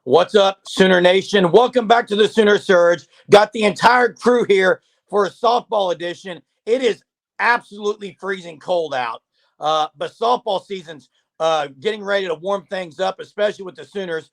What's up, Sooner Nation? Welcome back to the Sooner Surge. Got the entire crew here for a softball edition. It is absolutely freezing cold out, but softball season's getting ready to warm things up, especially with the Sooners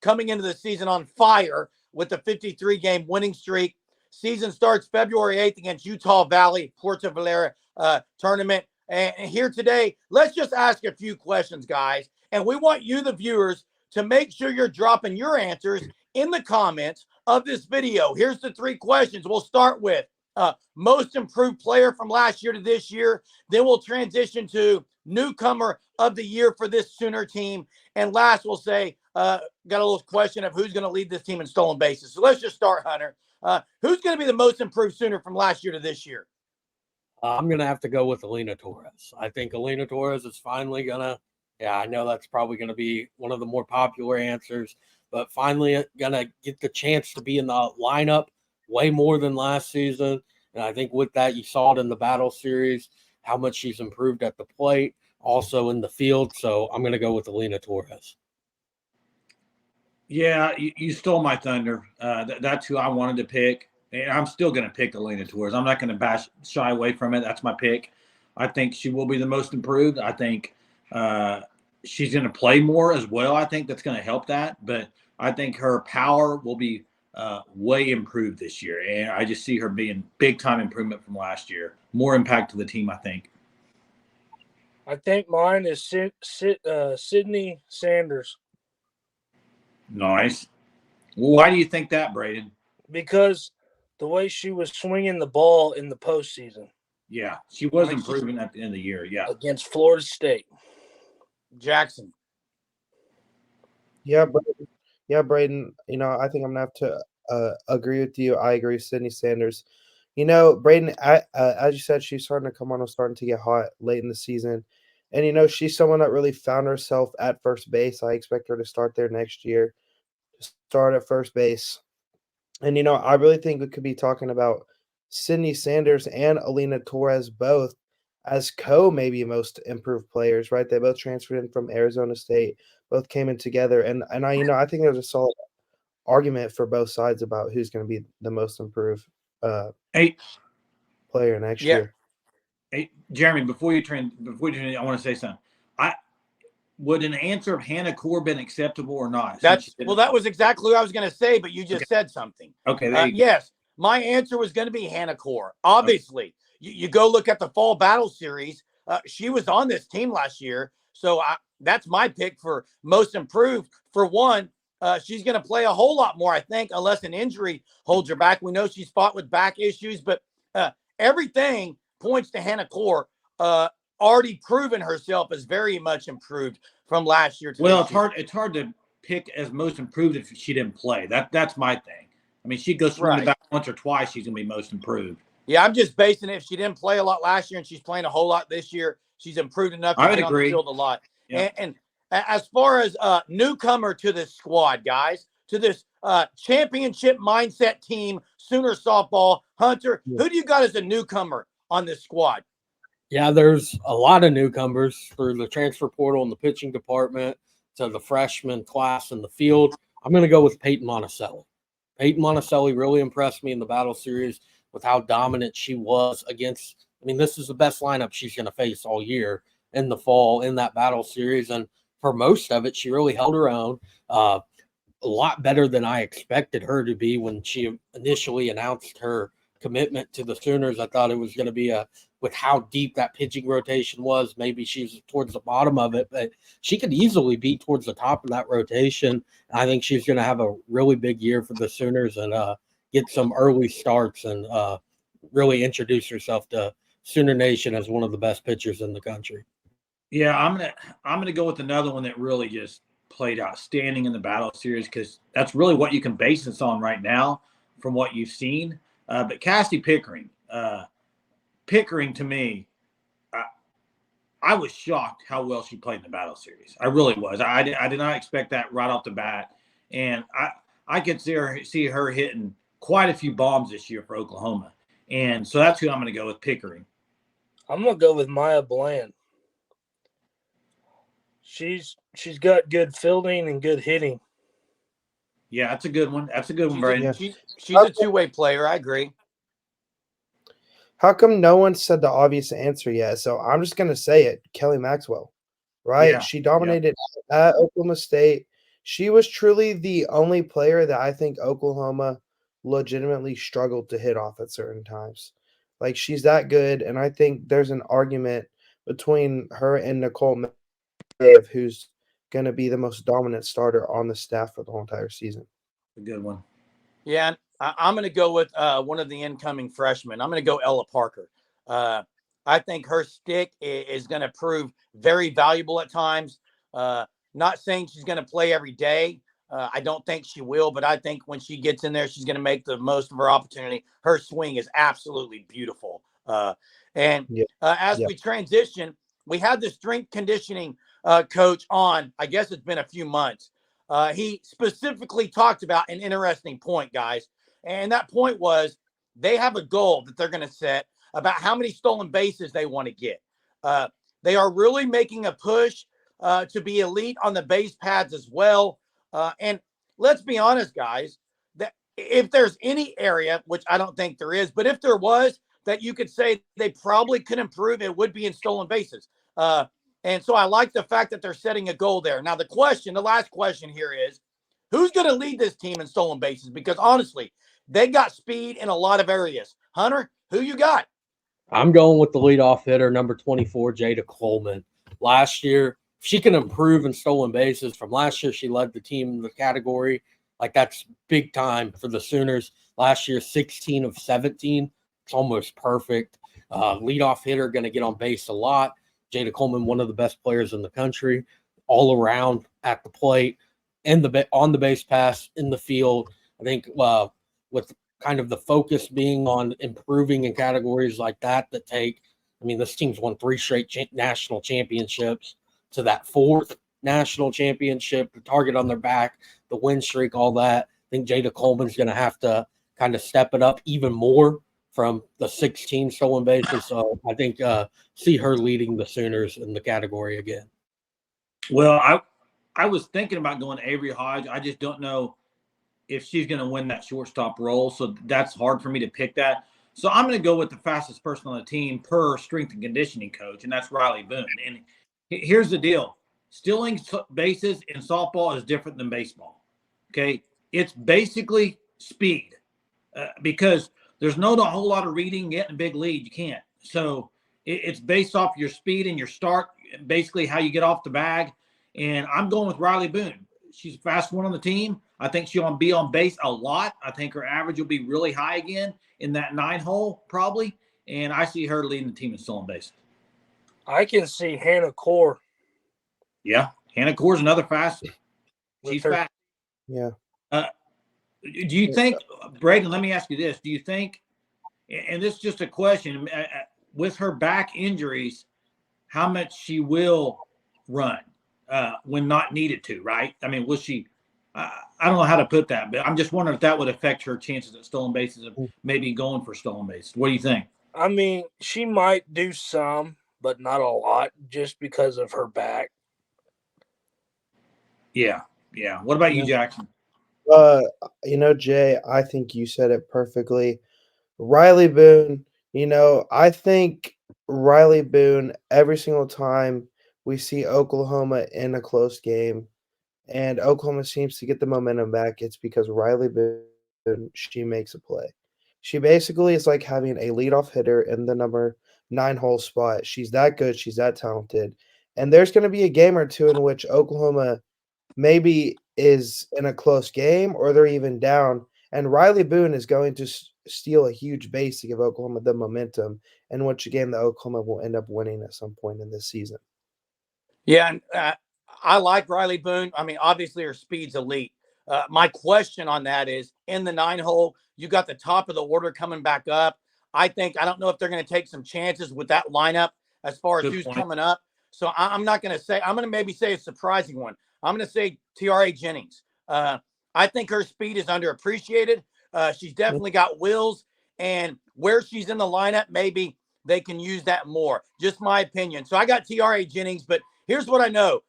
coming into the season on fire with the 53-game winning streak. Season starts February 8th against Utah Valley, Puerto Valera tournament. And here today, let's just ask a few questions, guys. And we want you, the viewers, to make sure you're dropping your answers in the comments of this video. Here's the three questions. We'll start with most improved player from last year to this year. Then we'll transition to newcomer of the year for this Sooner team. And last, we'll say, got a little question of who's going to lead this team in stolen bases. So let's just start, Hunter. Who's going to be the most improved Sooner from last year to this year? I'm going to have to go with Alina Torres. I think Alina Torres is finally going to, I know that's probably going to be one of the more popular answers, but finally going to get the chance to be in the lineup way more than last season. And I think with that, you saw it in the battle series, how much she's improved at the plate, also in the field. So I'm going to go with Alina Torres. Yeah, you stole my thunder. That's who I wanted to pick. And I'm still going to pick Alina Torres. I'm not going to shy away from it. That's my pick. I think she will be the most improved. I think she's going to play more as well. I think that's going to help that. But I think her power will be way improved this year. And I just see her being big-time improvement from last year. More impact to the team, I think. I think mine is Sydney Sanders. Nice. Well, why do you think that, Braden? Because the way she was swinging the ball in the postseason. Yeah, she was improving at the end of the year. Yeah, against Florida State. Jaxon. Yeah, Braden. I think I'm gonna have to agree with you. I agree, Sydney Sanders. Braden, as you said, she's starting to come on and starting to get hot late in the season, and she's someone that really found herself at first base. I expect her to start there next year, start at first base. And, I really think we could be talking about Sydney Sanders and Alina Torres both as maybe most improved players, right? They both transferred in from Arizona State, both came in together. And I think there's a solid argument for both sides about who's going to be the most improved player next year. Hey, Jeremy, before you turn, I want to say something. Would an answer of Hannah Core been acceptable or not? That was exactly what I was going to say, but you just said something. Okay. Yes, my answer was going to be Hannah Core. Obviously, you go look at the fall battle series. She was on this team last year, so that's my pick for most improved. For one, she's going to play a whole lot more, I think, unless an injury holds her back. We know she's fought with back issues, but everything points to Hannah Core. Already proven herself as very much improved from last year. It's hard to pick as most improved if she didn't play. That's my thing. I mean, she goes swinging back once or twice, she's gonna be most improved. Yeah, I'm just basing it. If she didn't play a lot last year and she's playing a whole lot this year, she's improved enough to get on the field a lot. Yeah. And as far as newcomer to this squad, guys, to this championship mindset team, Sooner softball, Hunter, who do you got as a newcomer on this squad? Yeah, there's a lot of newcomers through the transfer portal in the pitching department to the freshman class in the field. I'm going to go with Peyton Monticelli. Peyton Monticelli really impressed me in the battle series with how dominant she was against. I mean, this is the best lineup she's going to face all year in the fall in that battle series. And for most of it, she really held her own. A lot better than I expected her to be when she initially announced her commitment to the Sooners. I thought it was going to be with how deep that pitching rotation was, maybe she's towards the bottom of it, but she could easily be towards the top of that rotation. I think she's going to have a really big year for the Sooners and get some early starts and really introduce herself to Sooner Nation as one of the best pitchers in the country. Yeah, I'm gonna go with another one that really just played outstanding in the battle series, because that's really what you can base this on right now from what you've seen. But Cassie Pickering, to me, I was shocked how well she played in the battle series. I really was. I did not expect that right off the bat. And I could see her hitting quite a few bombs this year for Oklahoma. And so that's who I'm going to go with, Pickering. I'm going to go with Maya Bland. She's got good fielding and good hitting. Yeah, that's a good one. That's a good one, She's Braden. a, she's a two-way player. I agree. How come no one said the obvious answer yet? So I'm just gonna say it. Kelly Maxwell, right? Yeah. She dominated at Oklahoma State. She was truly the only player that I think Oklahoma legitimately struggled to hit off at certain times. Like she's that good, and I think there's an argument between her and Nicole May of who's gonna be the most dominant starter on the staff for the whole entire season. A good one. Yeah, I'm going to go with one of the incoming freshmen. I'm going to go Ella Parker. I think her stick is going to prove very valuable at times. Not saying she's going to play every day. I don't think she will, but I think when she gets in there, she's going to make the most of her opportunity. Her swing is absolutely beautiful. And as we transition, we had the strength conditioning coach on. I guess it's been a few months. He specifically talked about an interesting point, guys. And that point was they have a goal that they're going to set about how many stolen bases they want to get. They are really making a push to be elite on the base paths as well. And let's be honest, guys, that if there's any area, which I don't think there is, but if there was, that you could say they probably could improve, it would be in stolen bases. And so I like the fact that they're setting a goal there. Now, the last question here is, who's going to lead this team in stolen bases? Because honestly, they got speed in a lot of areas. Hunter, who you got? I'm going with the leadoff hitter, number 24, Jada Coleman. Last year, she can improve in stolen bases. From last year, she led the team in the category. Like, that's big time for the Sooners. Last year, 16 of 17. It's almost perfect. Leadoff hitter, going to get on base a lot. Jada Coleman, one of the best players in the country, all around at the plate, and on the base pass, in the field. I think with kind of the focus being on improving in categories like that take, I mean, this team's won 3 straight national championships to that 4th national championship, the target on their back, the win streak, all that. I think Jada Coleman's going to have to kind of step it up even more from the 16 stolen bases. So I think see her leading the Sooners in the category again. Well, I was thinking about going Avery Hodge. I just don't know if she's going to win that shortstop role. So that's hard for me to pick that. So I'm going to go with the fastest person on the team per strength and conditioning coach, and that's Riley Boone. And here's the deal. Stealing bases in softball is different than baseball. Okay? It's basically speed because there's not a whole lot of reading, getting a big lead. You can't. So it's based off your speed and your start, basically how you get off the bag. And I'm going with Riley Boone. She's the fastest one on the team. I think she'll be on base a lot. I think her average will be really high again in that 9 hole, probably. And I see her leading the team in stolen bases. I can see Hannah Core. Yeah. Hannah Core's another fast. She's fast. Yeah. Do you think, Braden, let me ask you this. Do you think, and this is just a question, with her back injuries, how much she will run when not needed to, right? I mean, will she I don't know how to put that, but I'm just wondering if that would affect her chances at stolen bases of maybe going for stolen bases. What do you think? I mean, she might do some, but not a lot just because of her back. Yeah. Yeah. What about you, Jaxon? Jay, I think you said it perfectly. Riley Boone, I think Riley Boone, every single time we see Oklahoma in a close game and Oklahoma seems to get the momentum back, it's because Riley Boone, she makes a play. She basically is like having a leadoff hitter in the number 9 hole spot. She's that good. She's that talented. And there's going to be a game or two in which Oklahoma maybe is in a close game or they're even down. And Riley Boone is going to steal a huge base to give Oklahoma the momentum, in which game the Oklahoma will end up winning at some point in this season. Yeah, I like Riley Boone. I mean, obviously her speed's elite. My question on that is, in the 9 hole, you got the top of the order coming back up. I don't know if they're going to take some chances with that lineup as far as who's coming up. So I'm not going to say, I'm going to maybe say a surprising one. I'm going to say Tiare Jennings. I think her speed is underappreciated. She's definitely got wheels, and where she's in the lineup, maybe they can use that more. Just my opinion. So I got Tiare Jennings, but here's what I know.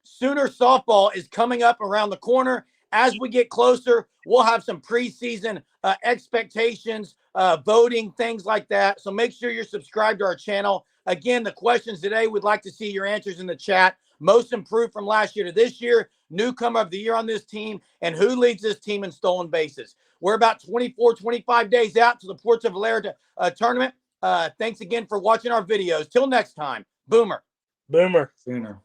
Sooner softball is coming up around the corner, As we get closer, we'll have some preseason expectations, voting, things like that. So make sure you're subscribed to our channel. Again, the questions today, we'd like to see your answers in the chat. Most improved from last year to this year, newcomer of the year on this team, and who leads this team in stolen bases. We're about 24, 25 days out to the Ports of Valera tournament. Thanks again for watching our videos. Till next time, Boomer. Boomer. Sooner.